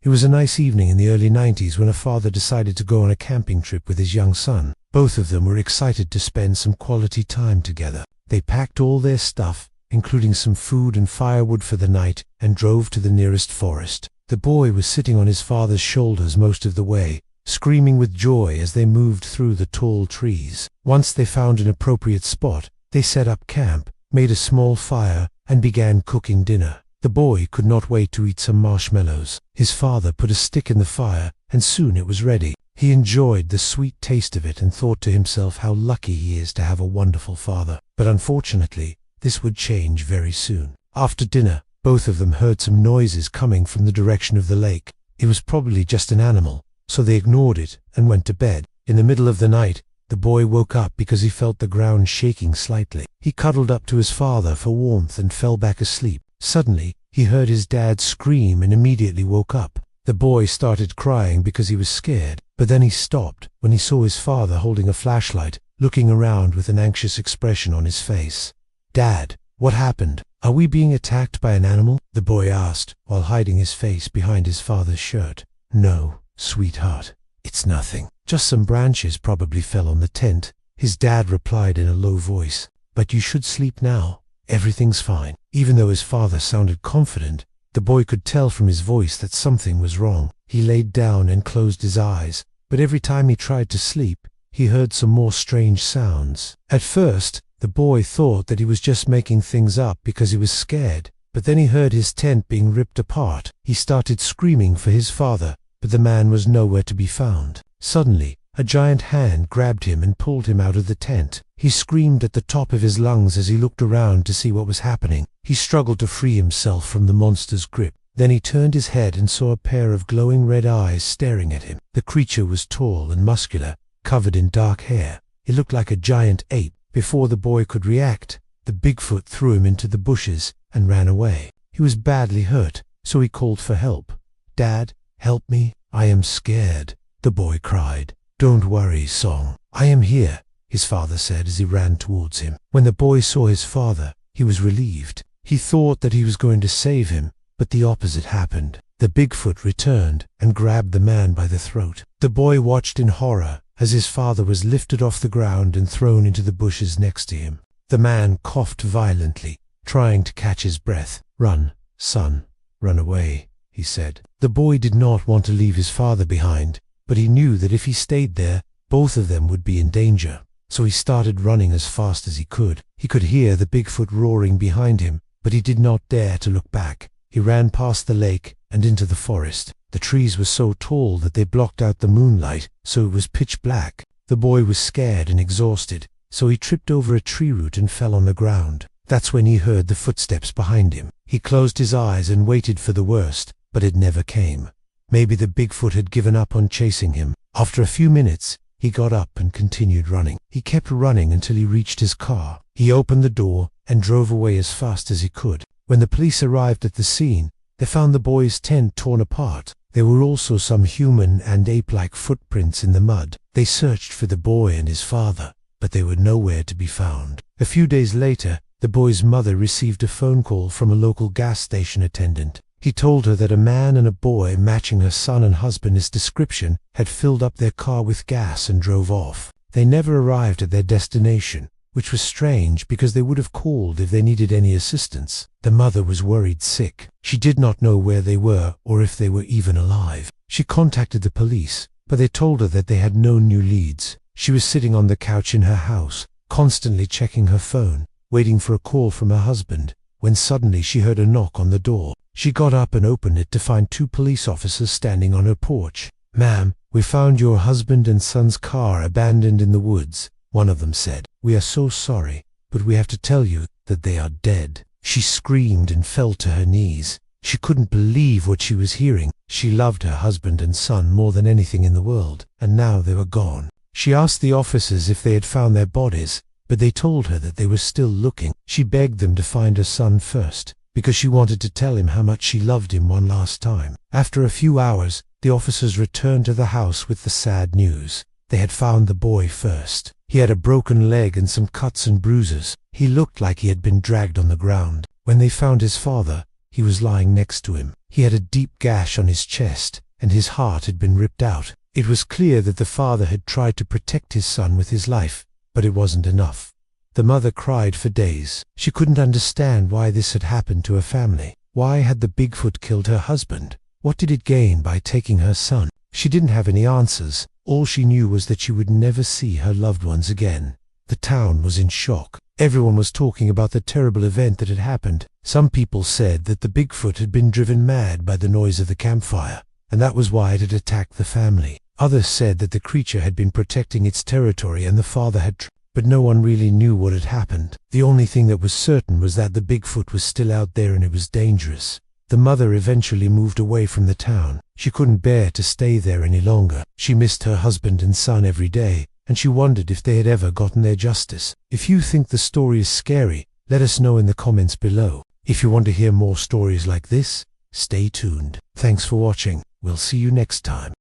It was a nice evening in the early 90s when a father decided to go on a camping trip with his young son. Both of them were excited to spend some quality time together. They packed all their stuff, including some food and firewood for the night, and drove to the nearest forest. The boy was sitting on his father's shoulders most of the way, screaming with joy as they moved through the tall trees. Once they found an appropriate spot, they set up camp, made a small fire, and began cooking dinner. The boy could not wait to eat some marshmallows. His father put a stick in the fire, and soon it was ready. He enjoyed the sweet taste of it and thought to himself how lucky he is to have a wonderful father. But unfortunately, this would change very soon. After dinner, both of them heard some noises coming from the direction of the lake. It was probably just an animal, so they ignored it and went to bed. In the middle of the night, the boy woke up because he felt the ground shaking slightly. He cuddled up to his father for warmth and fell back asleep. Suddenly, he heard his dad scream and immediately woke up. The boy started crying because he was scared, but then he stopped when he saw his father holding a flashlight, looking around with an anxious expression on his face. "Dad, what happened? Are we being attacked by an animal?" the boy asked, while hiding his face behind his father's shirt. "No, sweetheart, it's nothing. Just some branches probably fell on the tent," his dad replied in a low voice. "But you should sleep now. Everything's fine." Even though his father sounded confident, the boy could tell from his voice that something was wrong. He laid down and closed his eyes, but every time he tried to sleep, he heard some more strange sounds. At first, the boy thought that he was just making things up because he was scared, but then he heard his tent being ripped apart. He started screaming for his father, but the man was nowhere to be found. Suddenly, a giant hand grabbed him and pulled him out of the tent. He screamed at the top of his lungs as he looked around to see what was happening. He struggled to free himself from the monster's grip. Then he turned his head and saw a pair of glowing red eyes staring at him. The creature was tall and muscular, covered in dark hair. It looked like a giant ape. Before the boy could react, the Bigfoot threw him into the bushes and ran away. He was badly hurt, so he called for help. "Dad, help me. I am scared," the boy cried. "Don't worry, Song. I am here," his father said as he ran towards him. When the boy saw his father, he was relieved. He thought that he was going to save him, but the opposite happened. The Bigfoot returned and grabbed the man by the throat. The boy watched in horror as his father was lifted off the ground and thrown into the bushes next to him. The man coughed violently, trying to catch his breath. "Run, son, run away," he said. The boy did not want to leave his father behind, but he knew that if he stayed there, both of them would be in danger. So he started running as fast as he could. He could hear the Bigfoot roaring behind him, but he did not dare to look back. He ran past the lake and into the forest. The trees were so tall that they blocked out the moonlight, so it was pitch black. The boy was scared and exhausted, so he tripped over a tree root and fell on the ground. That's when he heard the footsteps behind him. He closed his eyes and waited for the worst, but it never came. Maybe the Bigfoot had given up on chasing him. After a few minutes, he got up and continued running. He kept running until he reached his car. He opened the door and drove away as fast as he could. When the police arrived at the scene, they found the boy's tent torn apart. There were also some human and ape-like footprints in the mud. They searched for the boy and his father, but they were nowhere to be found. A few days later, the boy's mother received a phone call from a local gas station attendant. He told her that a man and a boy matching her son and husband's description had filled up their car with gas and drove off. They never arrived at their destination, which was strange because they would have called if they needed any assistance. The mother was worried sick. She did not know where they were or if they were even alive. She contacted the police, but they told her that they had no new leads. She was sitting on the couch in her house, constantly checking her phone, waiting for a call from her husband, when suddenly she heard a knock on the door. She got up and opened it to find two police officers standing on her porch. "Ma'am, we found your husband and son's car abandoned in the woods," one of them said. "We are so sorry, but we have to tell you that they are dead." She screamed and fell to her knees. She couldn't believe what she was hearing. She loved her husband and son more than anything in the world, and now they were gone. She asked the officers if they had found their bodies, but they told her that they were still looking. She begged them to find her son first, because she wanted to tell him how much she loved him one last time. After a few hours, the officers returned to the house with the sad news. They had found the boy first. He had a broken leg and some cuts and bruises. He looked like he had been dragged on the ground. When they found his father, he was lying next to him. He had a deep gash on his chest, and his heart had been ripped out. It was clear that the father had tried to protect his son with his life, but it wasn't enough. The mother cried for days. She couldn't understand why this had happened to her family. Why had the Bigfoot killed her husband? What did it gain by taking her son? She didn't have any answers. All she knew was that she would never see her loved ones again. The town was in shock. Everyone was talking about the terrible event that had happened. Some people said that the Bigfoot had been driven mad by the noise of the campfire, and that was why it had attacked the family. Others said that the creature had been protecting its territory and the father had but no one really knew what had happened. The only thing that was certain was that the Bigfoot was still out there and it was dangerous. The mother eventually moved away from the town. She couldn't bear to stay there any longer. She missed her husband and son every day, and she wondered if they had ever gotten their justice. If you think the story is scary, let us know in the comments below. If you want to hear more stories like this, stay tuned. Thanks for watching. We'll see you next time.